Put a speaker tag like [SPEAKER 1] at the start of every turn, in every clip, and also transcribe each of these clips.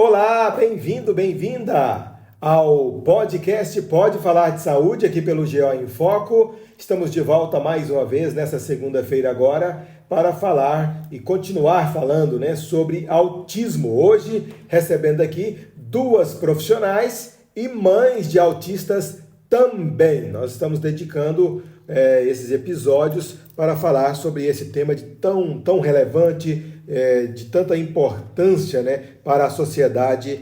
[SPEAKER 1] Olá, bem-vindo, bem-vinda ao podcast Pode Falar de Saúde, aqui pelo GO em Foco. Estamos de volta mais uma vez nessa segunda-feira agora para falar e continuar falando, sobre autismo. Hoje, recebendo aqui duas profissionais e mães de autistas também. Nós estamos dedicando esses episódios para falar sobre esse tema tão relevante, de tanta importância, para a sociedade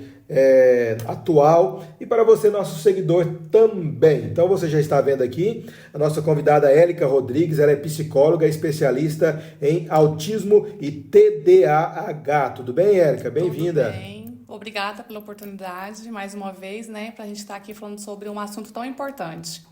[SPEAKER 1] atual e para você, nosso seguidor, também. Então você já está vendo aqui a nossa convidada Élica Rodrigues. Ela é psicóloga, especialista em autismo e TDAH. Tudo bem, Élica? Bem-vinda.
[SPEAKER 2] Tudo bem. Obrigada pela oportunidade, mais uma vez, para a gente estar aqui falando sobre um assunto tão importante.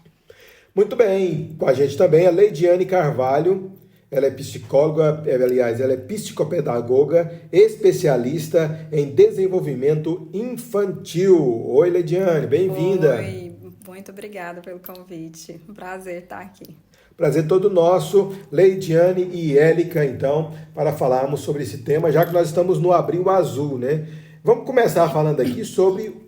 [SPEAKER 1] Muito bem, com a gente também a Leidiane Carvalho. Ela é psicóloga, aliás, ela é psicopedagoga, especialista em desenvolvimento infantil. Oi, Leidiane, bem-vinda.
[SPEAKER 3] Oi, muito obrigada pelo convite. Um prazer estar aqui.
[SPEAKER 1] Prazer todo nosso, Leidiane e Élica, então, para falarmos sobre esse tema, já que nós estamos no Abril Azul, Vamos começar falando aqui sobre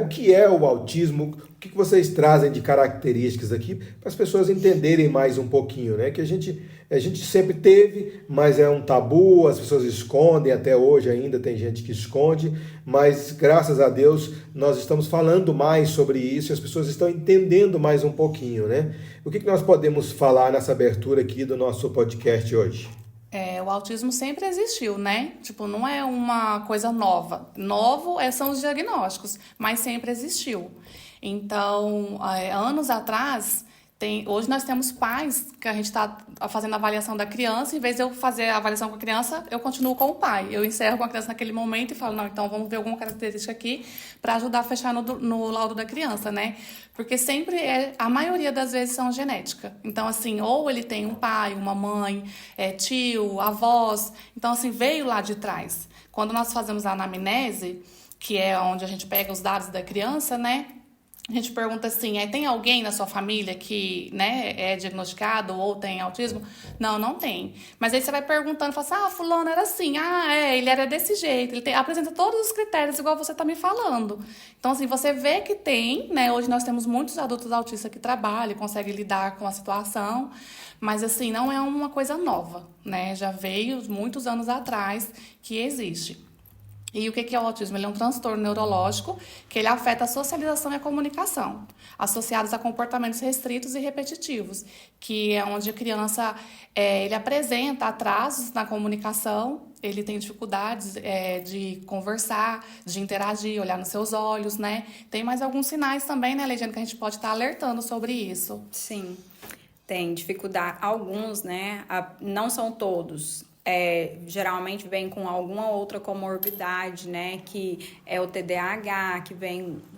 [SPEAKER 1] o que é o autismo, o que vocês trazem de características aqui, para as pessoas entenderem mais um pouquinho, Que a gente sempre teve, mas é um tabu, as pessoas escondem, até hoje ainda tem gente que esconde, mas graças a Deus nós estamos falando mais sobre isso e as pessoas estão entendendo mais um pouquinho, O que nós podemos falar nessa abertura aqui do nosso podcast hoje?
[SPEAKER 2] O autismo sempre existiu, não é uma coisa nova. Novo são os diagnósticos, mas sempre existiu. Então, anos atrás, hoje nós temos pais que a gente está fazendo a avaliação da criança, em vez de eu fazer a avaliação com a criança, eu continuo com o pai. Eu encerro com a criança naquele momento e falo, não, então vamos ver alguma característica aqui para ajudar a fechar no laudo da criança, Porque sempre a maioria das vezes são genética. Então, assim, ou ele tem um pai, uma mãe, tio, avós. Então, assim, veio lá de trás. Quando nós fazemos a anamnese, que é onde a gente pega os dados da criança, a gente pergunta assim, tem alguém na sua família que, é diagnosticado ou tem autismo? Não, não tem. Mas aí você vai perguntando, fala assim, fulano era assim, ele era desse jeito, ele apresenta todos os critérios igual você está me falando. Então, assim, você vê que tem, Hoje nós temos muitos adultos autistas que trabalham, conseguem lidar com a situação, mas, assim, não é uma coisa nova, Já veio muitos anos atrás que existe. E o que é o autismo? Ele é um transtorno neurológico que ele afeta a socialização e a comunicação, associados a comportamentos restritos e repetitivos, que é onde a criança ele apresenta atrasos na comunicação, ele tem dificuldades de conversar, de interagir, olhar nos seus olhos, Tem mais alguns sinais também, Leidiane, que a gente pode estar alertando sobre isso.
[SPEAKER 3] Sim, tem dificuldade, alguns, não são todos. Geralmente vem com alguma outra comorbidade, que é o TDAH, que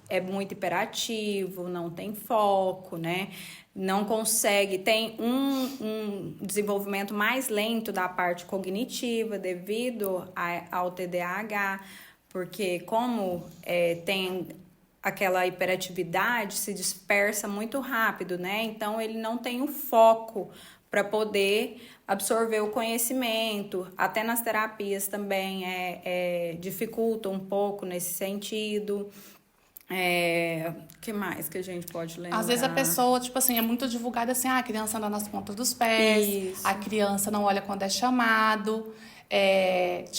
[SPEAKER 3] é muito hiperativo, não tem foco, não consegue, tem um desenvolvimento mais lento da parte cognitiva devido ao TDAH, porque como tem aquela hiperatividade, se dispersa muito rápido, Então ele não tem o foco para poder absorver o conhecimento. Até nas terapias também dificulta um pouco nesse sentido. Que mais que a gente pode lembrar?
[SPEAKER 2] Às vezes a pessoa, é muito divulgada assim, a criança anda nas pontas dos pés, Isso. A criança não olha quando é chamado.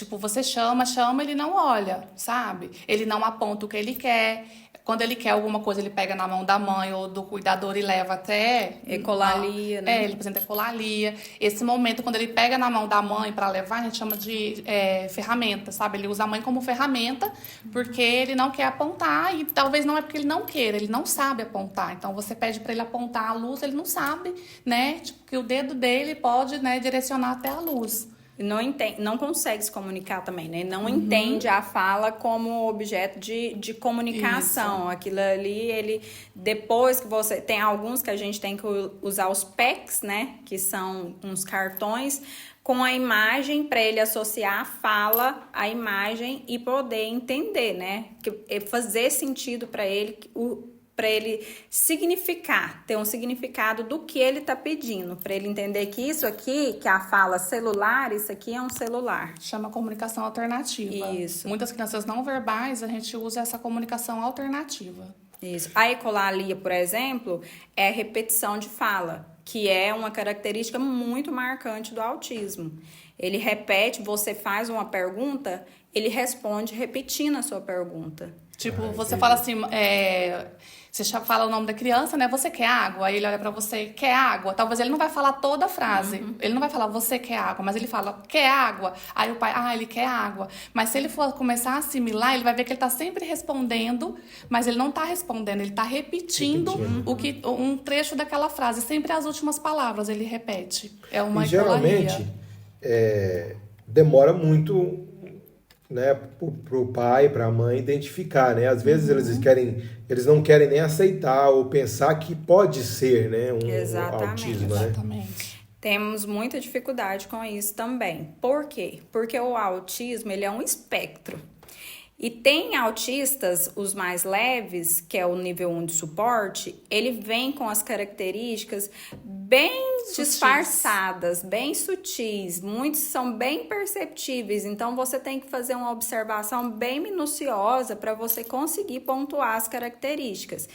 [SPEAKER 2] Você chama, ele não olha, sabe? Ele não aponta o que ele quer. Quando ele quer alguma coisa, ele pega na mão da mãe ou do cuidador e leva até...
[SPEAKER 3] Ecolalia,
[SPEAKER 2] ele apresenta ecolalia. Esse momento, quando ele pega na mão da mãe para levar, a gente chama de ferramenta, sabe? Ele usa a mãe como ferramenta porque ele não quer apontar e talvez não é porque ele não queira, ele não sabe apontar. Então, você pede para ele apontar a luz, ele não sabe, que o dedo dele pode, direcionar até a luz.
[SPEAKER 3] Não consegue se comunicar também, Não entende a fala como objeto de comunicação. Isso. Aquilo ali, depois que você... Tem alguns que a gente tem que usar os PECs, que são uns cartões com a imagem para ele associar a fala à imagem e poder entender, fazer sentido para ele para ele ter um significado do que ele está pedindo, para ele entender que isso aqui, que a fala celular, isso aqui é um celular.
[SPEAKER 2] Chama comunicação alternativa.
[SPEAKER 3] Isso.
[SPEAKER 2] Muitas crianças não verbais, a gente usa essa comunicação alternativa.
[SPEAKER 3] Isso. A ecolalia, por exemplo, é a repetição de fala, que é uma característica muito marcante do autismo. Ele repete, você faz uma pergunta, ele responde repetindo a sua pergunta.
[SPEAKER 2] Tipo, você fala assim, você já fala o nome da criança, né? Você quer água? Aí ele olha pra você, quer água? Talvez ele não vai falar toda a frase. Ele não vai falar, você quer água? Mas ele fala, quer água? Aí o pai, ele quer água. Mas se ele for começar a assimilar, ele vai ver que ele tá sempre respondendo, mas ele não tá respondendo, ele tá repetindo um trecho daquela frase. Sempre as últimas palavras ele repete. É uma ecolalia.
[SPEAKER 1] Geralmente, demora muito, né, para o pai, para a mãe identificar, né? Às vezes eles não querem nem aceitar ou pensar que pode ser, né, um autismo, né?
[SPEAKER 2] Exatamente.
[SPEAKER 3] Temos muita dificuldade com isso também. Por quê? Porque o autismo, ele é um espectro. E tem autistas, os mais leves, que é o nível 1 de suporte, ele vem com as características bem disfarçadas, bem sutis, muitos são bem perceptíveis, então você tem que fazer uma observação bem minuciosa para você conseguir pontuar as características.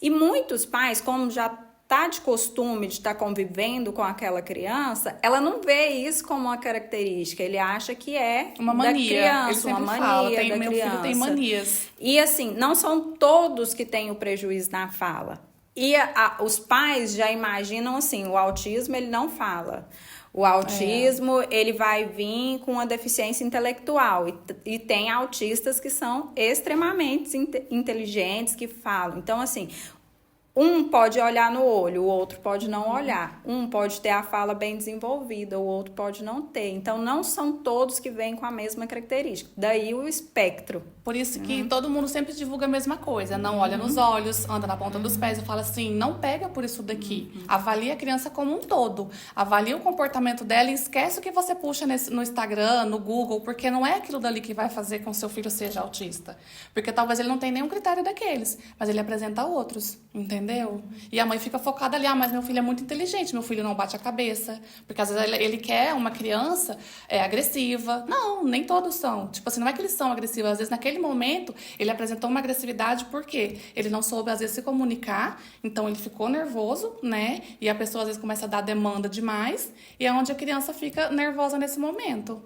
[SPEAKER 3] E muitos pais, como já tá de costume de estar convivendo com aquela criança, ela não vê isso como uma característica, ele acha que é
[SPEAKER 2] uma mania.
[SPEAKER 3] Da criança,
[SPEAKER 2] ele sempre
[SPEAKER 3] uma mania
[SPEAKER 2] fala,
[SPEAKER 3] da
[SPEAKER 2] meu
[SPEAKER 3] criança.
[SPEAKER 2] filho tem manias.
[SPEAKER 3] E assim, não são todos que têm o prejuízo na fala. E os pais já imaginam assim, o autismo ele não fala. O autismo, ele vai vir com uma deficiência intelectual. E tem autistas que são extremamente inteligentes, que falam. Então, assim, um pode olhar no olho, o outro pode não olhar. Um pode ter a fala bem desenvolvida, o outro pode não ter. Então, não são todos que vêm com a mesma característica. Daí o espectro.
[SPEAKER 2] Por isso que todo mundo sempre divulga a mesma coisa. Não olha nos olhos, anda na ponta dos pés e fala assim, não pega por isso daqui. Avalia a criança como um todo. Avalia o comportamento dela e esquece o que você puxa no Instagram, no Google, porque não é aquilo dali que vai fazer com que seu filho seja autista. Porque talvez ele não tenha nenhum critério daqueles, mas ele apresenta outros, entendeu? E a mãe fica focada ali, mas meu filho é muito inteligente, meu filho não bate a cabeça. Porque às vezes ele quer uma criança agressiva. Não, nem todos são. Tipo assim, não é que eles são agressivos, às vezes naquele momento ele apresentou uma agressividade porque ele não soube às vezes se comunicar, então ele ficou nervoso, né? E a pessoa às vezes começa a dar demanda demais e é onde a criança fica nervosa nesse momento.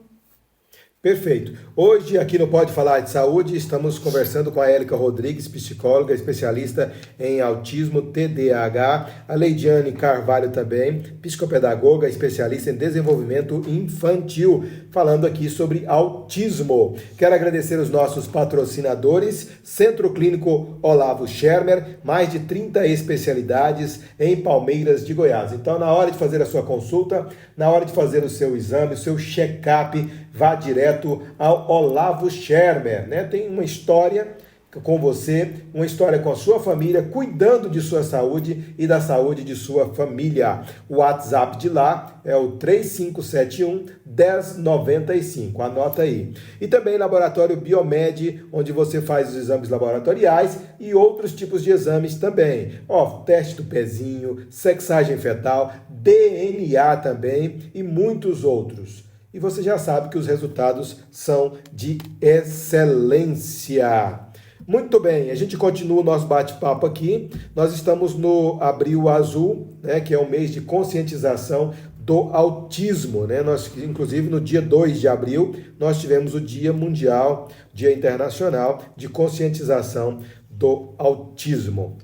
[SPEAKER 1] Perfeito. Hoje, aqui no Pode Falar de Saúde, estamos conversando com a Élica Rodrigues, psicóloga, especialista em autismo, TDAH, a Leidiane Carvalho também, psicopedagoga, especialista em desenvolvimento infantil, falando aqui sobre autismo. Quero agradecer os nossos patrocinadores, Centro Clínico Olavo Schermer, mais de 30 especialidades em Palmeiras de Goiás. Então, na hora de fazer a sua consulta, na hora de fazer o seu exame, o seu check-up, vá direto ao Olavo Schermer, né? Tem uma história com você, uma história com a sua família, cuidando de sua saúde e da saúde de sua família. O WhatsApp de lá é o 3571-1095, anota aí. E também Laboratório Biomed, onde você faz os exames laboratoriais e outros tipos de exames também. Teste do pezinho, sexagem fetal, DNA também e muitos outros. E você já sabe que os resultados são de excelência. Muito bem, a gente continua o nosso bate-papo aqui. Nós estamos no Abril Azul, né, que é o mês de conscientização do autismo, né? Nós, inclusive, no dia 2 de abril, nós tivemos o Dia Mundial, Dia Internacional de Conscientização do Autismo.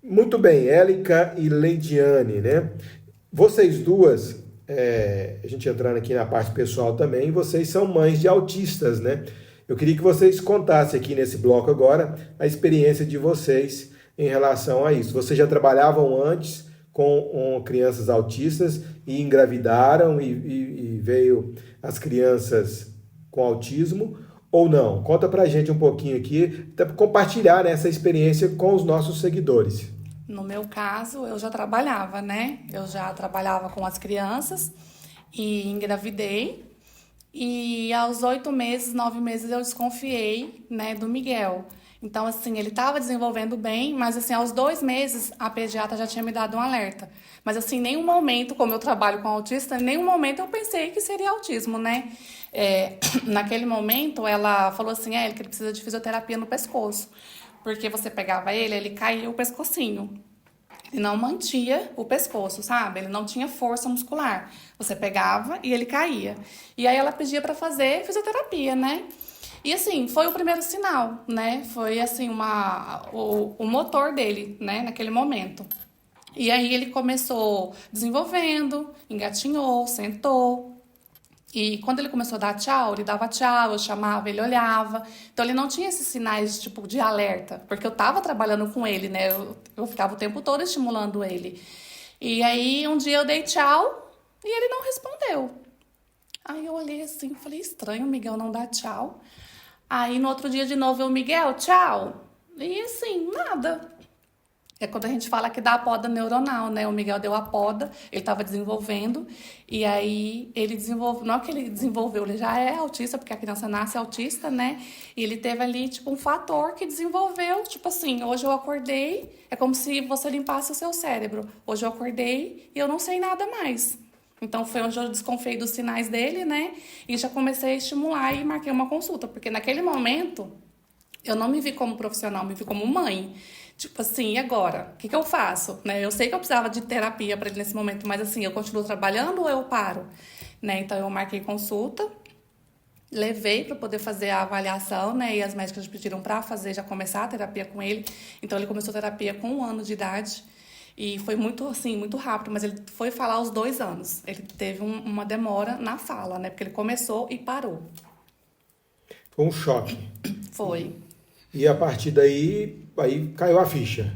[SPEAKER 1] Muito bem, Élica e Leidiane, né? Vocês duas... a gente entrando aqui na parte pessoal também, vocês são mães de autistas, né? Eu queria que vocês contassem aqui nesse bloco agora a experiência de vocês em relação a isso. Vocês já trabalhavam antes com crianças autistas e engravidaram e veio as crianças com autismo ou não? Conta pra gente um pouquinho aqui, até para compartilhar, né, essa experiência com os nossos seguidores.
[SPEAKER 2] No meu caso, eu já trabalhava, né? Eu já trabalhava com as crianças e engravidei. E aos 8 meses, 9 meses, eu desconfiei, né, do Miguel. Então, assim, ele estava desenvolvendo bem, mas, assim, aos 2 meses, a pediatra já tinha me dado um alerta. Mas, assim, em nenhum momento, como eu trabalho com autista, em nenhum momento eu pensei que seria autismo, né? Naquele momento, ela falou assim, que ele precisa de fisioterapia no pescoço. Porque você pegava ele caía o pescocinho. Ele não mantia o pescoço, sabe? Ele não tinha força muscular. Você pegava e ele caía. E aí ela pedia para fazer fisioterapia, né? E assim, foi o primeiro sinal, né? Foi assim, o motor dele, né? Naquele momento. E aí ele começou desenvolvendo, engatinhou, sentou. E quando ele começou a dar tchau, ele dava tchau, eu chamava, ele olhava. Então ele não tinha esses sinais tipo de alerta, porque eu tava trabalhando com ele, né? Eu ficava o tempo todo estimulando ele. E aí um dia eu dei tchau e ele não respondeu. Aí eu olhei assim, falei, estranho, o Miguel não dá tchau. Aí no outro dia de novo eu, Miguel, tchau. E assim, nada. É quando a gente fala que dá a poda neuronal, né? O Miguel deu a poda, ele estava desenvolvendo, e aí ele desenvolveu, não é que ele desenvolveu, ele já é autista, porque a criança nasce autista, né? E ele teve ali, tipo, um fator que desenvolveu, tipo assim, hoje eu acordei, é como se você limpasse o seu cérebro. Hoje eu acordei e eu não sei nada mais. Então foi onde eu desconfiei dos sinais dele, né? E já comecei a estimular e marquei uma consulta, porque naquele momento eu não me vi como profissional, me vi como mãe. Tipo assim, e agora? O que eu faço? Né? Eu sei que eu precisava de terapia para ele nesse momento, mas assim, eu continuo trabalhando ou eu paro? Né? Então eu marquei consulta, levei para poder fazer a avaliação, né? E as médicas pediram para fazer, já começar a terapia com ele. Então ele começou a terapia com 1 ano de idade. E foi muito, assim, muito rápido, mas ele foi falar aos 2 anos. Ele teve uma demora na fala, né? Porque ele começou e parou.
[SPEAKER 1] Foi um choque.
[SPEAKER 2] Foi.
[SPEAKER 1] E a partir daí, aí caiu a ficha.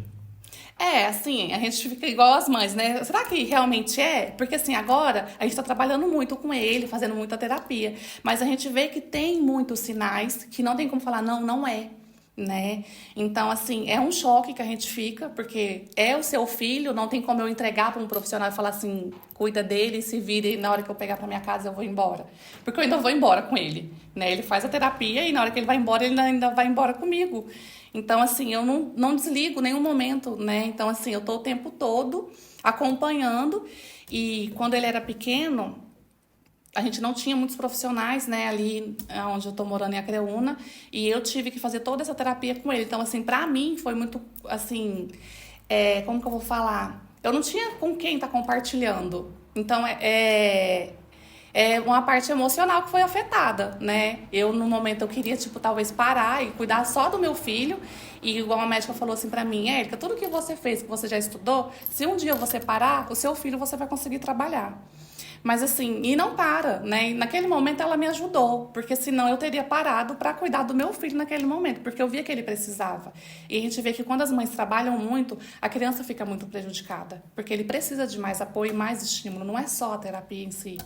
[SPEAKER 2] Assim, a gente fica igual as mães, né? Será que realmente é? Porque, assim, agora a gente tá trabalhando muito com ele, fazendo muita terapia. Mas a gente vê que tem muitos sinais que não tem como falar, não, não é. Né? Então, assim, é um choque que a gente fica, porque é o seu filho, não tem como eu entregar para um profissional e falar assim, cuida dele, se vira e na hora que eu pegar para minha casa eu vou embora. Porque eu ainda vou embora com ele, né? Ele faz a terapia e na hora que ele vai embora, ele ainda vai embora comigo. Então, assim, eu não desligo nenhum momento, né? Então, assim, eu tô o tempo todo acompanhando e quando ele era pequeno, a gente não tinha muitos profissionais, né, ali onde eu tô morando em Acreúna, e eu tive que fazer toda essa terapia com ele. Então, assim, pra mim foi muito, assim, como que eu vou falar? Eu não tinha com quem tá compartilhando. Então, é uma parte emocional que foi afetada, né? Eu, no momento, eu queria, tipo, talvez parar e cuidar só do meu filho. E igual a médica falou assim pra mim, Érica, tudo que você fez, que você já estudou, se um dia você parar, o seu filho você vai conseguir trabalhar. Mas assim, e não para, né? E naquele momento ela me ajudou, porque senão eu teria parado para cuidar do meu filho naquele momento, porque eu via que ele precisava. E a gente vê que quando as mães trabalham muito, a criança fica muito prejudicada, porque ele precisa de mais apoio e mais estímulo, não é só a terapia em si.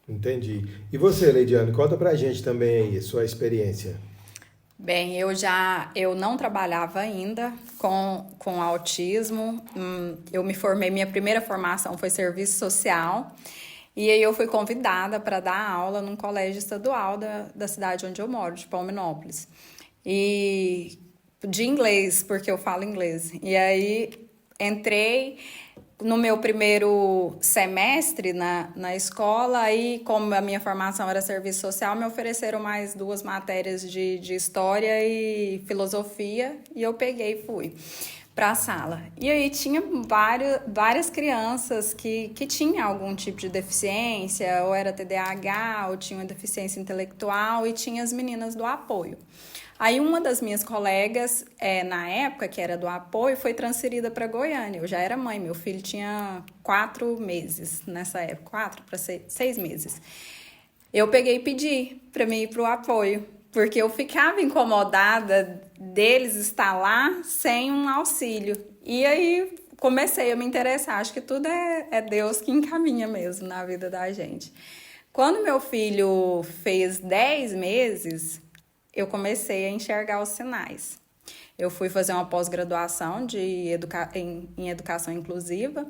[SPEAKER 1] Entendi. E você, Leidiane, conta pra gente também aí, sua experiência.
[SPEAKER 3] Bem, eu não trabalhava ainda com autismo. Eu me formei, minha primeira formação foi serviço social. E aí eu fui convidada para dar aula num colégio estadual da cidade onde eu moro, de Palminópolis. E de inglês, porque eu falo inglês. E aí entrei no meu primeiro semestre na escola, aí como a minha formação era serviço social, me ofereceram mais 2 matérias de história e filosofia, e eu peguei e fui para a sala. E aí tinha várias crianças que tinham algum tipo de deficiência, ou era TDAH, ou tinha uma deficiência intelectual, e tinha as meninas do apoio. Aí uma das minhas colegas, na época, que era do apoio, foi transferida para Goiânia. Eu já era mãe, meu filho tinha 4 meses nessa época, 4 para 6 meses. Eu peguei e pedi para mim ir para o apoio, porque eu ficava incomodada deles estar lá sem um auxílio. E aí comecei a me interessar, acho que tudo é Deus que encaminha mesmo na vida da gente. Quando meu filho fez 10 meses, eu comecei a enxergar os sinais. Eu fui fazer uma pós-graduação em educação inclusiva.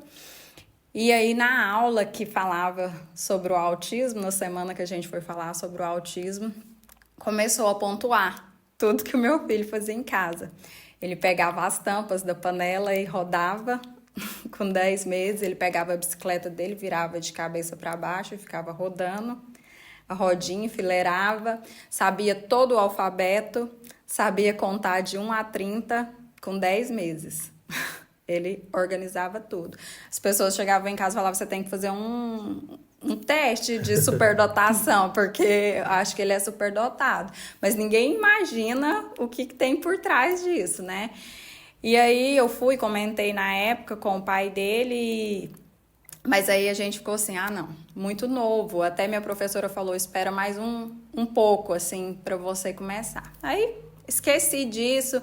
[SPEAKER 3] E aí, na aula que falava sobre o autismo, na semana que a gente foi falar sobre o autismo, começou a pontuar tudo que o meu filho fazia em casa. Ele pegava as tampas da panela e rodava. Com 10 meses, ele pegava a bicicleta dele, virava de cabeça para baixo e ficava rodando a rodinha, enfileirava, sabia todo o alfabeto, sabia contar de 1 a 30 com 10 meses. Ele organizava tudo. As pessoas chegavam em casa e falavam, você tem que fazer um teste de superdotação, porque eu acho que ele é superdotado. Mas ninguém imagina o que tem por trás disso, né? E aí eu comentei na época com o pai dele, mas aí a gente ficou assim, não, muito novo. Até minha professora falou, espera mais um pouco, assim, para você começar. Aí esqueci disso,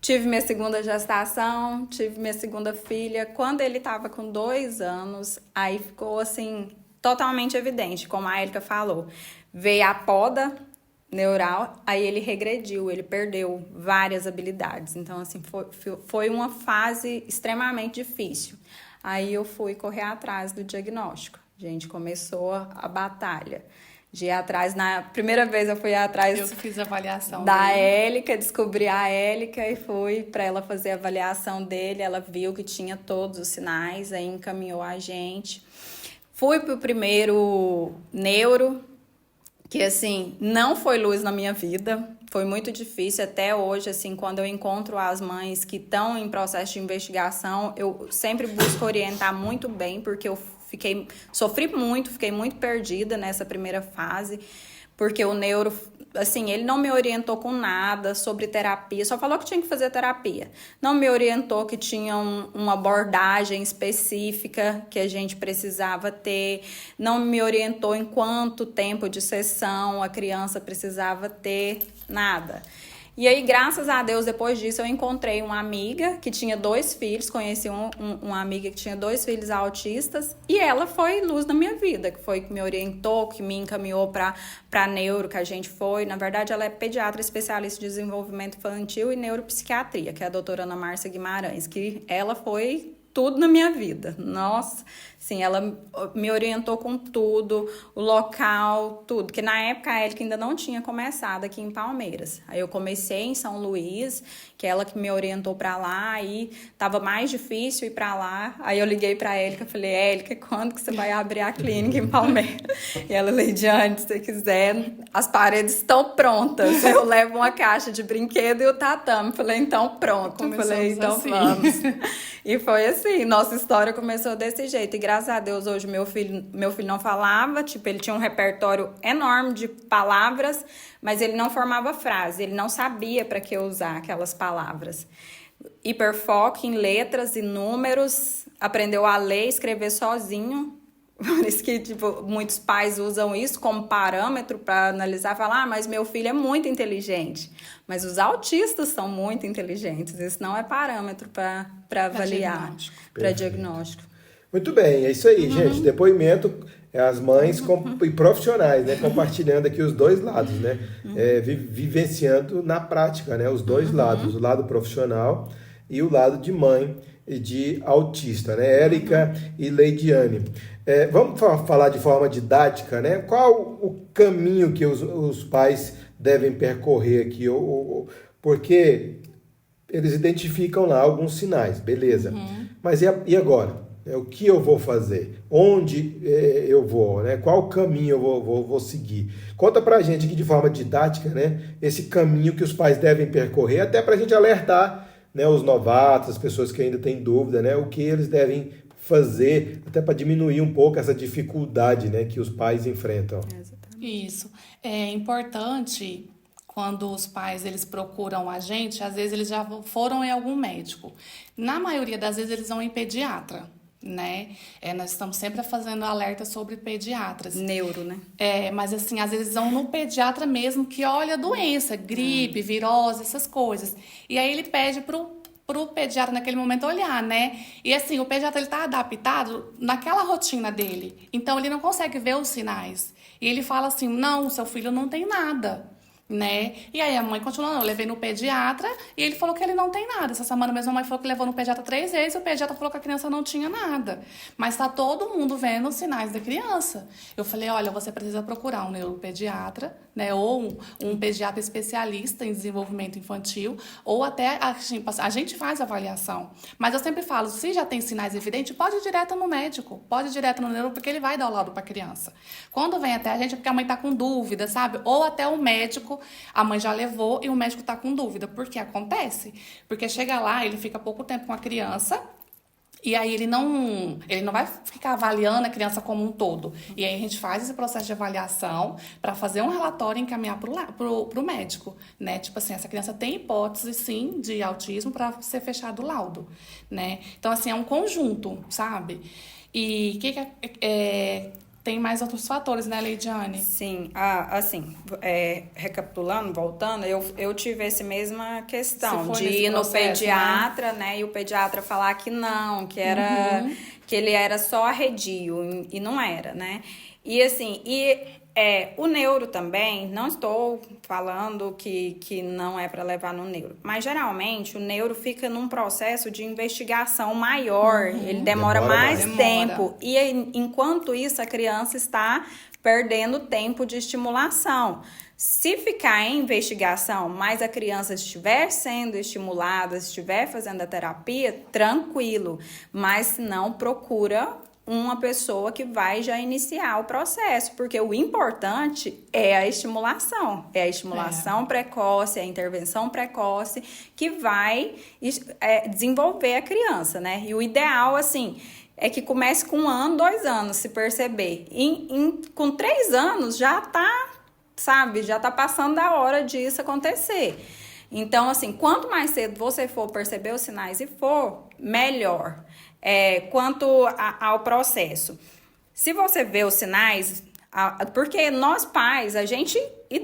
[SPEAKER 3] tive minha segunda gestação, tive minha segunda filha. Quando ele estava com 2 anos, aí ficou assim, totalmente evidente, como a Érica falou. Veio a poda neural, aí ele regrediu, ele perdeu várias habilidades. Então, assim, foi uma fase extremamente difícil. Aí eu fui correr atrás do diagnóstico. A gente começou a batalha. De ir atrás, na primeira vez eu fui atrás
[SPEAKER 2] eu fiz a avaliação
[SPEAKER 3] da
[SPEAKER 2] dele.
[SPEAKER 3] Élica, descobri a Élica e fui para ela fazer a avaliação dele. Ela viu que tinha todos os sinais, aí encaminhou a gente. Fui pro primeiro neuro, que assim, não foi luz na minha vida, foi muito difícil até hoje, assim, quando eu encontro as mães que estão em processo de investigação, eu sempre busco orientar muito bem, porque eu sofri muito, fiquei muito perdida nessa primeira fase, porque o neuro, assim, ele não me orientou com nada sobre terapia, só falou que tinha que fazer terapia. Não me orientou que tinha uma abordagem específica que a gente precisava ter, não me orientou em quanto tempo de sessão a criança precisava ter, nada. E aí, graças a Deus, depois disso, eu encontrei uma amiga que tinha 2 filhos, conheci uma amiga que tinha 2 filhos autistas, e ela foi luz na minha vida, que foi que me orientou, que me encaminhou para neuro, que a gente foi. Na verdade, ela é pediatra especialista em desenvolvimento infantil e neuropsiquiatria, que é a doutora Ana Márcia Guimarães, que ela foi tudo na minha vida. Nossa, sim, ela me orientou com tudo, o local, tudo. Que na época a Élica ainda não tinha começado aqui em Palmeiras. Aí eu comecei em São Luís, que é ela que me orientou para lá, aí tava mais difícil ir para lá. Aí eu liguei para a Élica, falei, Élica, quando que você vai abrir a clínica em Palmeiras? E ela, Leidiane, se você quiser, as paredes estão prontas. Eu levo uma caixa de brinquedo e o tatame. Falei, então pronto. Falei, então
[SPEAKER 2] assim.
[SPEAKER 3] vamos. E foi assim, nossa história começou desse jeito. E graças a Deus, hoje meu filho não falava, tipo, ele tinha um repertório enorme de palavras, mas ele não formava frase, ele não sabia para que usar aquelas palavras. Hiperfoco em letras e números, aprendeu a ler e escrever sozinho. Por isso que, tipo, muitos pais usam isso como parâmetro para analisar, falar, mas meu filho é muito inteligente. Mas os autistas são muito inteligentes, isso não é parâmetro para avaliar, para diagnóstico.
[SPEAKER 1] Muito bem, é isso aí, gente. Depoimento, as mães e profissionais, né? Compartilhando aqui os 2 lados, né? Vivenciando na prática, né? Os 2 lados, o lado profissional e o lado de mãe e de autista, né? Érica e Leidiane. Vamos falar de forma didática, né? Qual o caminho que os pais devem percorrer aqui? Porque eles identificam lá alguns sinais, beleza. Mas e agora? O que eu vou fazer? Onde eu vou? Né? Qual caminho eu vou seguir? Conta pra gente aqui de forma didática, né? Esse caminho que os pais devem percorrer, até pra gente alertar, né, os novatos, as pessoas que ainda têm dúvida, né? O que eles devem fazer, até para diminuir um pouco essa dificuldade, né, que os pais enfrentam.
[SPEAKER 2] Isso. É importante quando os pais eles procuram a gente, às vezes eles já foram em algum médico. Na maioria das vezes eles vão em pediatra, né? Nós estamos sempre fazendo alerta sobre pediatras.
[SPEAKER 3] Neuro, né?
[SPEAKER 2] Mas assim, às vezes vão no pediatra mesmo que olha a doença, gripe, virose, essas coisas. E aí ele pede pro pediatra naquele momento olhar, né? E assim, o pediatra ele tá adaptado naquela rotina dele. Então ele não consegue ver os sinais. E ele fala assim: "Não, seu filho não tem nada". né? E aí a mãe continuou, eu levei no pediatra e ele falou que ele não tem nada. Essa semana mesmo a mãe falou que levou no pediatra 3 vezes e o pediatra falou que a criança não tinha nada. Mas tá todo mundo vendo os sinais da criança. Eu falei, olha, você precisa procurar um neuropediatra, né? Ou um pediatra especialista em desenvolvimento infantil, ou até a gente faz avaliação. Mas eu sempre falo, se já tem sinais evidentes, pode ir direto no médico, pode ir direto no neuro, porque ele vai dar o laudo para a criança. Quando vem até a gente é porque a mãe tá com dúvida, sabe? Ou até o médico, a mãe já levou e o médico tá com dúvida. Por que acontece? Porque chega lá, ele fica pouco tempo com a criança, e aí ele não vai ficar avaliando a criança como um todo. E aí a gente faz esse processo de avaliação para fazer um relatório e encaminhar pro médico, né? Tipo assim, essa criança tem hipótese, sim, de autismo para ser fechado o laudo, né? Então, assim, é um conjunto, sabe? E tem mais outros fatores, né, Leidiane?
[SPEAKER 3] Sim, assim, recapitulando, voltando, eu tive essa mesma questão de ir no pediatra, né, e o pediatra falar que não, que era que ele era só arredio, e não era, né? E assim, o neuro também, não estou falando que não é para levar no neuro, mas geralmente o neuro fica num processo de investigação maior, ele demora mais tempo, e enquanto isso a criança está perdendo tempo de estimulação. Se ficar em investigação, mas a criança estiver sendo estimulada, estiver fazendo a terapia, tranquilo, mas se não, procura uma pessoa que vai já iniciar o processo, porque o importante é a estimulação precoce, a intervenção precoce que vai desenvolver a criança, né? E o ideal, assim, é que comece com 1 ano, 2 anos, se perceber. Com 3 anos já tá, sabe, já tá passando da hora disso acontecer. Então, assim, quanto mais cedo você for perceber os sinais e for, melhor. Quanto ao processo, se você vê os sinais, porque nós pais, a gente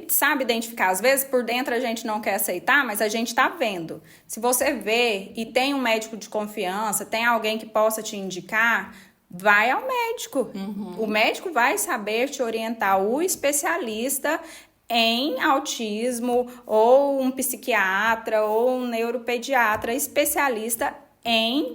[SPEAKER 3] sabe identificar, às vezes por dentro a gente não quer aceitar, mas a gente tá vendo. Se você vê e tem um médico de confiança, tem alguém que possa te indicar, vai ao médico. O médico vai saber te orientar, o especialista em autismo, ou um psiquiatra, ou um neuropediatra especialista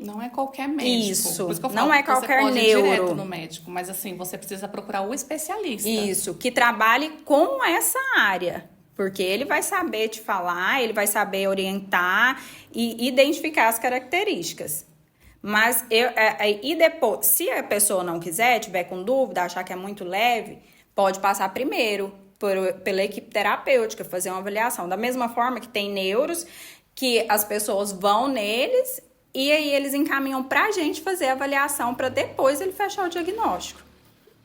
[SPEAKER 2] Não é qualquer médico.
[SPEAKER 3] Isso,
[SPEAKER 2] por isso que eu falo,
[SPEAKER 3] não é qualquer
[SPEAKER 2] você pode
[SPEAKER 3] neuro.
[SPEAKER 2] ir direto no médico, mas assim, você precisa procurar o especialista.
[SPEAKER 3] Isso, que trabalhe com essa área, porque ele vai saber te falar, ele vai saber orientar e identificar as características. Mas e depois, se a pessoa não quiser, tiver com dúvida, achar que é muito leve, pode passar primeiro pela equipe terapêutica, fazer uma avaliação. Da mesma forma que tem neuros, que as pessoas vão neles e aí eles encaminham pra gente fazer a avaliação para depois ele fechar o diagnóstico.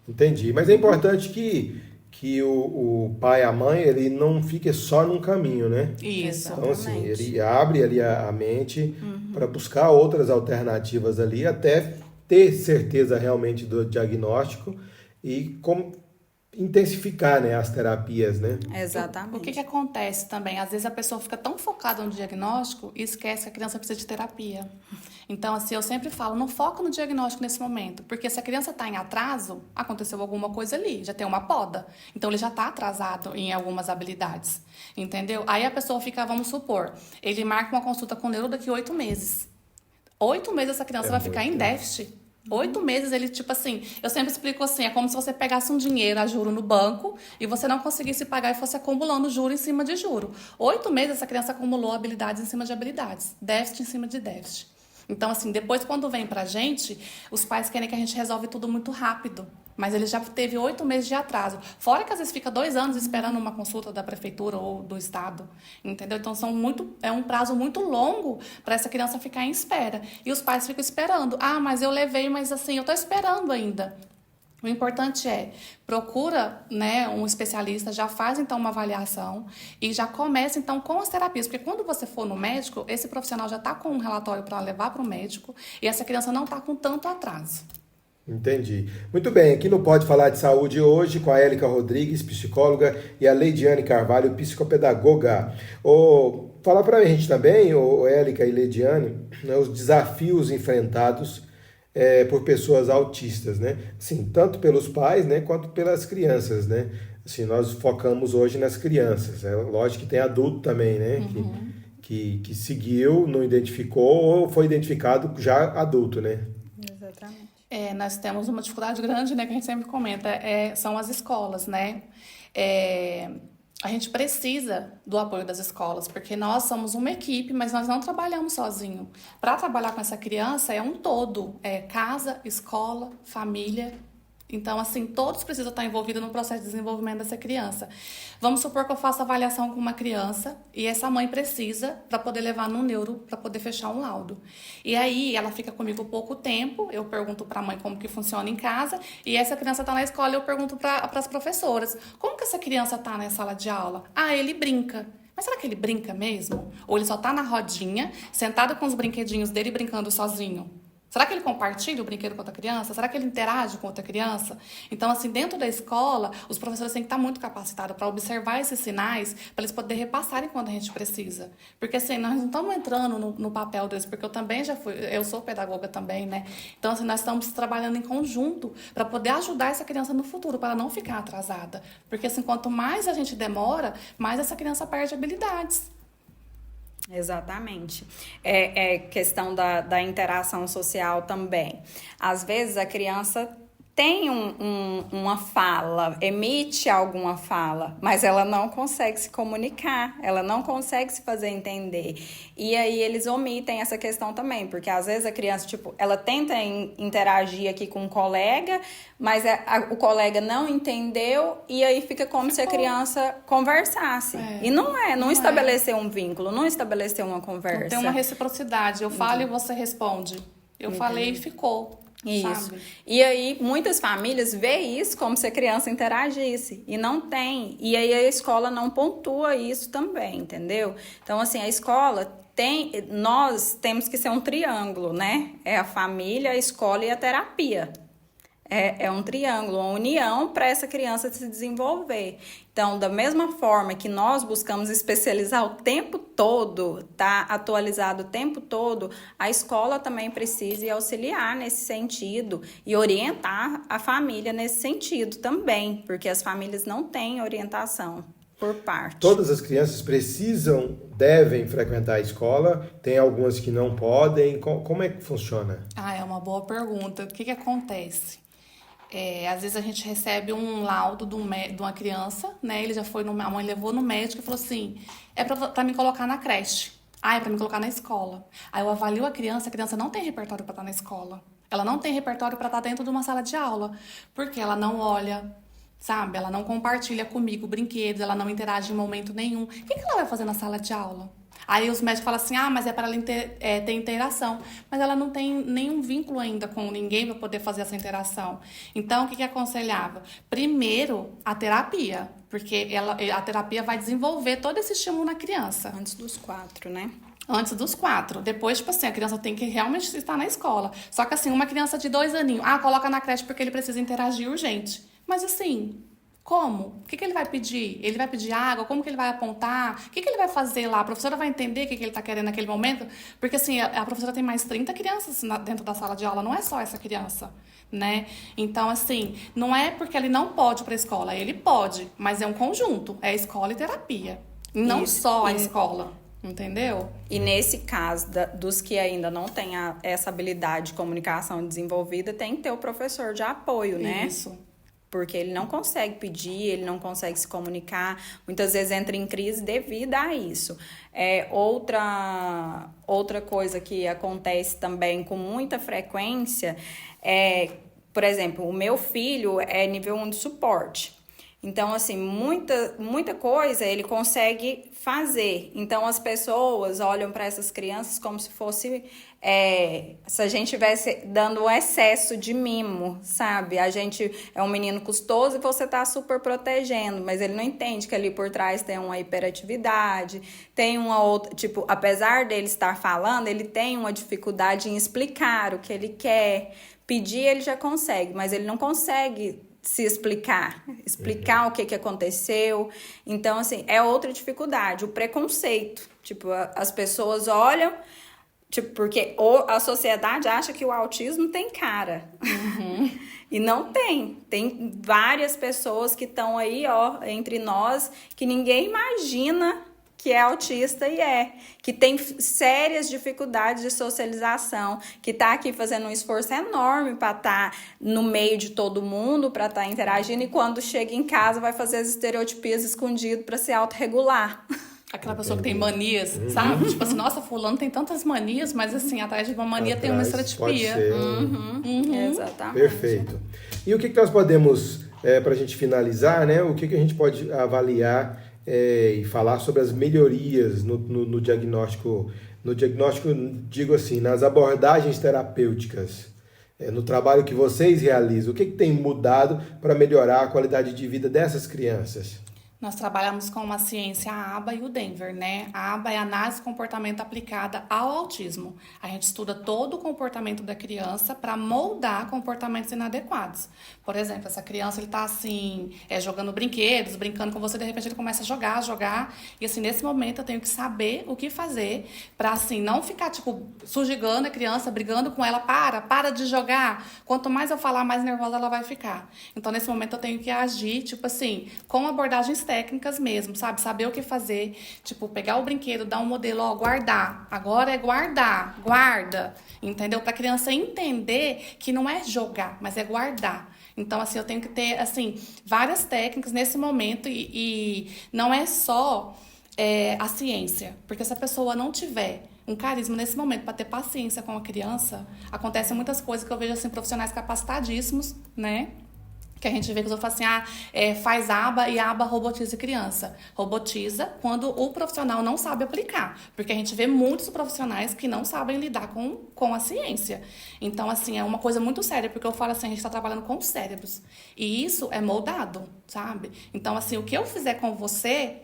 [SPEAKER 1] Entendi. Mas é importante que o pai e a mãe, ele não fique só num caminho, né?
[SPEAKER 2] Isso.
[SPEAKER 1] Então, assim, ele abre ali a mente para buscar outras alternativas ali, até ter certeza realmente do diagnóstico e intensificar, né, as terapias, né?
[SPEAKER 3] Exatamente.
[SPEAKER 2] O que acontece também? Às vezes a pessoa fica tão focada no diagnóstico e esquece que a criança precisa de terapia. Então, assim, eu sempre falo, não foca no diagnóstico nesse momento, porque se a criança está em atraso, aconteceu alguma coisa ali, já tem uma poda. Então, ele já está atrasado em algumas habilidades, entendeu? Aí a pessoa fica, vamos supor, ele marca uma consulta com o neuro daqui 8 meses. 8 meses essa criança vai ficar em déficit. 8 meses, ele, tipo assim, eu sempre explico assim, é como se você pegasse um dinheiro a juro no banco e você não conseguisse pagar e fosse acumulando juro em cima de juro. 8 meses, essa criança acumulou habilidades em cima de habilidades, déficit em cima de déficit. Então, assim, depois quando vem pra gente, os pais querem que a gente resolve tudo muito rápido. Mas ele já teve 8 meses de atraso. Fora que às vezes fica 2 anos esperando uma consulta da prefeitura ou do estado. Entendeu? Então é um prazo muito longo para essa criança ficar em espera. E os pais ficam esperando. Ah, mas eu levei, mas assim, eu tô esperando ainda. O importante procura, né, um especialista, já faz então uma avaliação e já começa então com as terapias, porque quando você for no médico, esse profissional já está com um relatório para levar para o médico e essa criança não está com tanto atraso.
[SPEAKER 1] Entendi. Muito bem, aqui no Pode Falar de Saúde hoje com a Élica Rodrigues, psicóloga, e a Leidiane Carvalho, psicopedagoga. Fala para a gente também, Élica e Leidiane, né, os desafios enfrentados por pessoas autistas, né? Sim, tanto pelos pais, né, quanto pelas crianças, né? assim, nós focamos hoje nas crianças. É lógico que tem adulto também, né? Que seguiu, não identificou ou foi identificado já adulto, né?
[SPEAKER 3] Exatamente.
[SPEAKER 2] Nós temos uma dificuldade grande, né, que a gente sempre comenta, são as escolas, né? A gente precisa do apoio das escolas, porque nós somos uma equipe, mas nós não trabalhamos sozinho. Para trabalhar com essa criança é um todo, casa, escola, família. Então, assim, todos precisam estar envolvidos no processo de desenvolvimento dessa criança. Vamos supor que eu faço avaliação com uma criança e essa mãe precisa para poder levar no neuro, para poder fechar um laudo. E aí, ela fica comigo pouco tempo, eu pergunto para a mãe como que funciona em casa, e essa criança está na escola e eu pergunto para as professoras, como que essa criança está na sala de aula? Ele brinca. Mas será que ele brinca mesmo? Ou ele só está na rodinha, sentado com os brinquedinhos dele brincando sozinho? Será que ele compartilha o brinquedo com outra criança? Será que ele interage com outra criança? Então, assim, dentro da escola, os professores têm que estar muito capacitados para observar esses sinais, para eles poderem repassarem quando a gente precisa. Porque, assim, nós não estamos entrando no papel deles, porque eu também eu sou pedagoga também, né? Então, assim, nós estamos trabalhando em conjunto para poder ajudar essa criança no futuro, para ela não ficar atrasada. Porque, assim, quanto mais a gente demora, mais essa criança perde habilidades.
[SPEAKER 3] Exatamente. É questão da interação social também. Às vezes a criança tem uma fala, emite alguma fala, mas ela não consegue se comunicar, ela não consegue se fazer entender. E aí eles omitem essa questão também, porque às vezes a criança, ela tenta interagir aqui com um colega, mas o colega não entendeu e aí fica como se a criança conversasse. E não estabeleceu um vínculo, não estabeleceu uma conversa.
[SPEAKER 2] Não tem uma reciprocidade. Eu falo e você responde. Eu falei e ficou.
[SPEAKER 3] Isso.
[SPEAKER 2] Sabe?
[SPEAKER 3] E aí, muitas famílias veem isso como se a criança interagisse. E não tem. E aí, a escola não pontua isso também, entendeu? Então, assim, a escola nós temos que ser um triângulo, né? É a família, a escola e a terapia. É um triângulo, uma união para essa criança se desenvolver. Então, da mesma forma que nós buscamos especializar o tempo todo, tá atualizado o tempo todo, a escola também precisa auxiliar nesse sentido e orientar a família nesse sentido também, porque as famílias não têm orientação por parte.
[SPEAKER 1] Todas as crianças devem frequentar a escola, tem algumas que não podem, como é que funciona?
[SPEAKER 2] É uma boa pergunta. O que acontece? Às vezes a gente recebe um laudo de uma criança, né? Ele já foi, a mãe levou no médico e falou assim, é pra me colocar na creche. É pra me colocar na escola. Aí eu avalio a criança não tem repertório pra estar na escola. Ela não tem repertório pra estar dentro de uma sala de aula. Porque ela não olha, sabe? Ela não compartilha comigo brinquedos, ela não interage em momento nenhum. O que ela vai fazer na sala de aula? Aí os médicos falam assim, mas é para ela ter interação. Mas ela não tem nenhum vínculo ainda com ninguém para poder fazer essa interação. Então, o que aconselhava? Primeiro, a terapia. Porque a terapia vai desenvolver todo esse estímulo na criança.
[SPEAKER 3] Antes dos 4, né?
[SPEAKER 2] Antes dos 4. Depois, a criança tem que realmente estar na escola. Só que, assim, uma criança de 2 aninhos, coloca na creche porque ele precisa interagir urgente. Mas, assim... Como? O que ele vai pedir? Ele vai pedir água? Como que ele vai apontar? O que ele vai fazer lá? A professora vai entender o que ele está querendo naquele momento? Porque, assim, a professora tem mais 30 crianças dentro da sala de aula, não é só essa criança, né? Então, assim, não é porque ele não pode ir para a escola, ele pode, mas é um conjunto, é escola e terapia. Não só a escola, entendeu?
[SPEAKER 3] E nesse caso, dos que ainda não têm essa habilidade de comunicação desenvolvida, tem que ter o professor de apoio, né?
[SPEAKER 2] Isso.
[SPEAKER 3] Porque ele não consegue pedir, ele não consegue se comunicar, muitas vezes entra em crise devido a isso. Outra coisa que acontece também com muita frequência por exemplo, o meu filho é nível 1 de suporte. Então, assim, muita coisa ele consegue fazer. Então, as pessoas olham para essas crianças como se fosse... se a gente estivesse dando um excesso de mimo, sabe? A gente é um menino custoso e você tá super protegendo, mas ele não entende que ali por trás tem uma hiperatividade, tem uma outra... apesar dele estar falando, ele tem uma dificuldade em explicar o que ele quer. Pedir ele já consegue, mas ele não consegue... se explicar o que aconteceu. Então, assim, é outra dificuldade, o preconceito. As pessoas olham, Tipo, porque a sociedade acha que o autismo tem cara. E não tem. Tem várias pessoas que estão aí, ó, entre nós, que ninguém imagina que é autista e que tem sérias dificuldades de socialização, que está aqui fazendo um esforço enorme para estar no meio de todo mundo, para estar interagindo, e quando chega em casa vai fazer as estereotipias escondido para se autorregular.
[SPEAKER 2] Aquela pessoa que tem manias, sabe? Tipo assim, nossa, fulano tem tantas manias, mas assim, atrás de uma mania tem uma estereotipia.
[SPEAKER 3] Exatamente.
[SPEAKER 1] Perfeito. E o que nós podemos, para a gente finalizar, né? O que a gente pode avaliar e falar sobre as melhorias no diagnóstico? No diagnóstico, digo assim, nas abordagens terapêuticas, no trabalho que vocês realizam, o que tem mudado para melhorar a qualidade de vida dessas crianças?
[SPEAKER 2] Nós trabalhamos com uma ciência, a ABA e o Denver, né? A ABA é a análise de comportamento aplicada ao autismo. A gente estuda todo o comportamento da criança para moldar comportamentos inadequados. Por exemplo, essa criança, ele tá assim, jogando brinquedos, brincando com você, de repente ele começa a jogar. E assim, nesse momento eu tenho que saber o que fazer para assim, não ficar, tipo, sujigando a criança, brigando com ela, para de jogar. Quanto mais eu falar, mais nervosa ela vai ficar. Então, nesse momento eu tenho que agir, tipo assim, com abordagens técnicas mesmo, sabe? Saber o que fazer, tipo, pegar o brinquedo, dar um modelo, guardar. Agora é guardar, guarda, entendeu? Pra criança entender que não é jogar, mas é guardar. Então, assim, eu tenho que ter, assim, várias técnicas nesse momento e não é só a ciência, porque se a pessoa não tiver um carisma nesse momento para ter paciência com a criança, acontecem muitas coisas que eu vejo, assim, profissionais capacitadíssimos, né? Que a gente vê que eu falo assim, faz aba e a aba robotiza criança. Robotiza quando o profissional não sabe aplicar. Porque a gente vê muitos profissionais que não sabem lidar com a ciência. Então, assim, é uma coisa muito séria, porque eu falo assim, a gente está trabalhando com os cérebros. E isso é moldado, sabe? Então, assim, o que eu fizer com você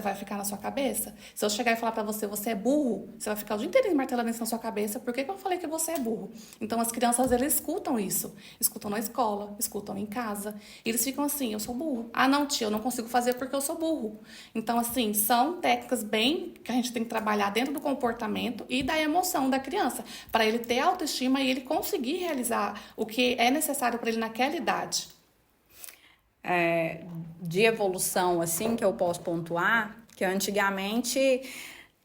[SPEAKER 2] vai ficar na sua cabeça. Se eu chegar e falar pra você, você é burro, você vai ficar o dia inteiro martelando isso na sua cabeça. Por que eu falei que você é burro? Então, as crianças, eles escutam isso. Escutam na escola, escutam em casa. E eles ficam assim, eu sou burro. Ah, não, tia, eu não consigo fazer porque eu sou burro. Então, assim, são técnicas bem que a gente tem que trabalhar dentro do comportamento e da emoção da criança, para ele ter autoestima e ele conseguir realizar o que é necessário para ele naquela idade.
[SPEAKER 3] De evolução, assim, que eu posso pontuar, que antigamente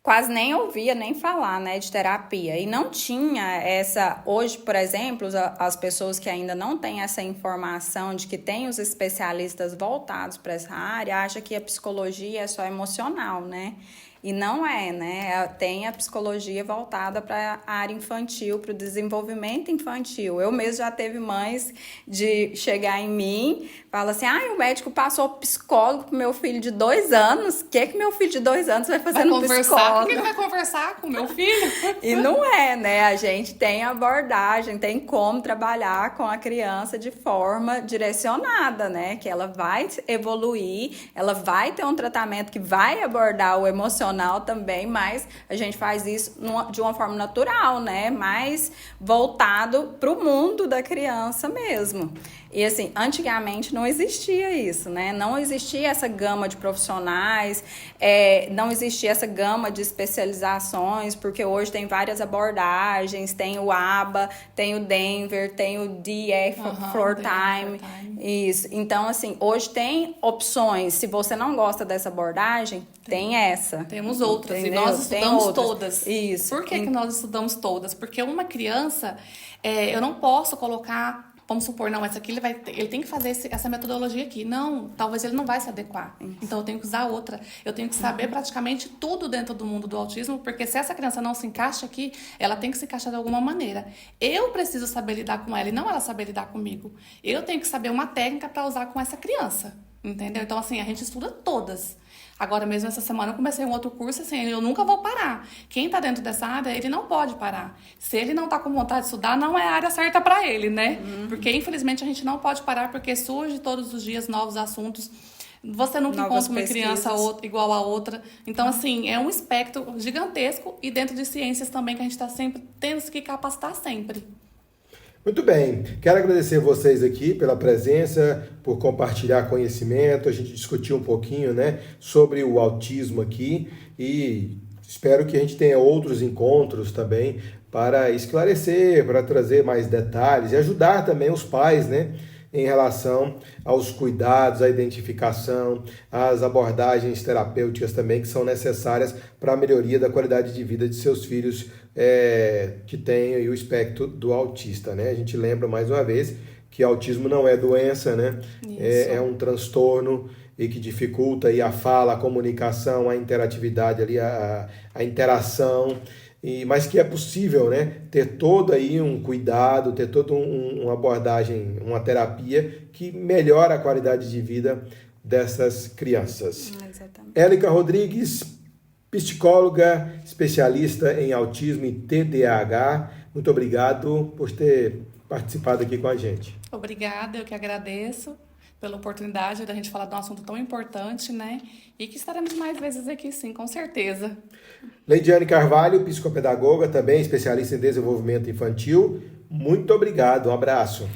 [SPEAKER 3] quase nem ouvia nem falar, né, de terapia. E não tinha essa... Hoje, por exemplo, as pessoas que ainda não têm essa informação de que tem os especialistas voltados para essa área, acham que a psicologia é só emocional, né? E não é, né? Tem a psicologia voltada para a área infantil, para o desenvolvimento infantil. Eu mesmo já teve mães de chegar em mim, fala assim, o médico passou psicólogo pro meu filho de 2 anos. O que meu filho de 2 anos vai fazer no psicólogo?
[SPEAKER 2] Por que ele vai conversar com o meu filho?
[SPEAKER 3] E não é, né? A gente tem abordagem, tem como trabalhar com a criança de forma direcionada, né? Que ela vai evoluir, ela vai ter um tratamento que vai abordar o emocional também, mas a gente faz isso de uma forma natural, né? Mais voltado para o mundo da criança mesmo. E assim, antigamente não existia isso, né? Não existia essa gama de profissionais, não existia essa gama de especializações, porque hoje tem várias abordagens, tem o ABA, tem o Denver, tem o DF, Floor Time. Isso. Então, assim, hoje tem opções. Se você não gosta dessa abordagem, tem essa.
[SPEAKER 2] Temos outras, entendeu? E nós estudamos todas. Isso. Por que nós estudamos todas? Porque uma criança, eu não posso colocar... Vamos supor, não, essa aqui ele tem que fazer essa metodologia aqui. Não, talvez ele não vai se adequar. Isso. Então, eu tenho que usar outra. Eu tenho que saber praticamente tudo dentro do mundo do autismo, porque se essa criança não se encaixa aqui, ela tem que se encaixar de alguma maneira. Eu preciso saber lidar com ela e não ela saber lidar comigo. Eu tenho que saber uma técnica para usar com essa criança, entendeu? Então, assim, a gente estuda todas. Agora mesmo, essa semana, eu comecei um outro curso, assim, eu nunca vou parar. Quem tá dentro dessa área, ele não pode parar. Se ele não tá com vontade de estudar, não é a área certa para ele, né? Porque, infelizmente, a gente não pode parar, porque surge todos os dias novos assuntos. Você nunca encontra uma criança igual a outra. Então, assim, é um espectro gigantesco e dentro de ciências também que a gente tá sempre tendo que capacitar sempre.
[SPEAKER 1] Muito bem, quero agradecer vocês aqui pela presença, por compartilhar conhecimento. A gente discutiu um pouquinho, né, sobre o autismo aqui e Espero que a gente tenha outros encontros também para esclarecer, para trazer mais detalhes e ajudar também os pais, né, em relação aos cuidados, à identificação, às abordagens terapêuticas também que são necessárias para a melhoria da qualidade de vida de seus filhos que têm aí o espectro do autista, né? A gente lembra mais uma vez que autismo não é doença, né? É um transtorno e que dificulta aí a fala, a comunicação, a interatividade ali, a interação, mas que é possível, né, ter todo aí um cuidado, ter toda uma abordagem, uma terapia que melhora a qualidade de vida dessas crianças.
[SPEAKER 3] Exatamente.
[SPEAKER 1] Élica Rodrigues, psicóloga, especialista em autismo e TDAH, muito obrigado por ter participado aqui com a gente.
[SPEAKER 2] Obrigada, eu que agradeço pela oportunidade da gente falar de um assunto tão importante, né? E que estaremos mais vezes aqui, sim, com certeza.
[SPEAKER 1] Leidiane Carvalho, psicopedagoga, também especialista em desenvolvimento infantil. Muito obrigado, um abraço.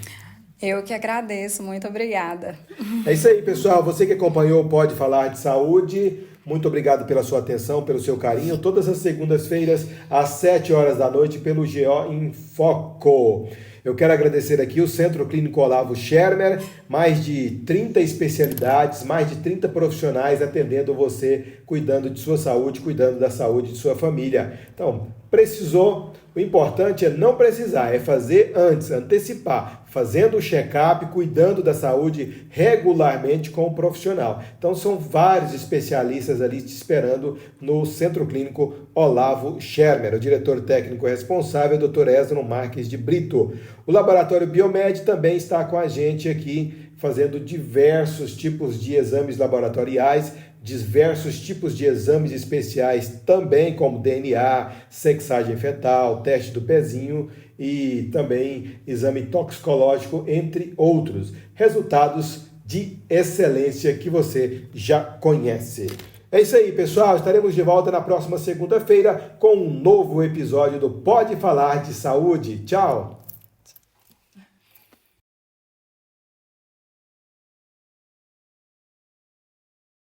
[SPEAKER 3] Eu que agradeço, muito obrigada.
[SPEAKER 1] É isso aí, pessoal. Você que acompanhou o Pode Falar de Saúde, muito obrigado pela sua atenção, pelo seu carinho. Todas as segundas-feiras, às 7 horas da noite, pelo GO em Foco. Eu quero agradecer aqui o Centro Clínico Olavo Schermer, mais de 30 especialidades, mais de 30 profissionais atendendo você, cuidando de sua saúde, cuidando da saúde de sua família. Então, precisou, o importante é não precisar, é fazer antes, antecipar, fazendo o check-up, cuidando da saúde regularmente com o profissional. Então, são vários especialistas ali te esperando no Centro Clínico Olavo Schermer. O diretor técnico responsável é o Dr. Esdron Marques de Brito. O Laboratório Biomed também está com a gente aqui, fazendo diversos tipos de exames laboratoriais, diversos tipos de exames especiais também, como DNA, sexagem fetal, teste do pezinho e também exame toxicológico, entre outros. Resultados de excelência que você já conhece. É isso aí, pessoal. Estaremos de volta na próxima segunda-feira com um novo episódio do Pode Falar de Saúde. Tchau!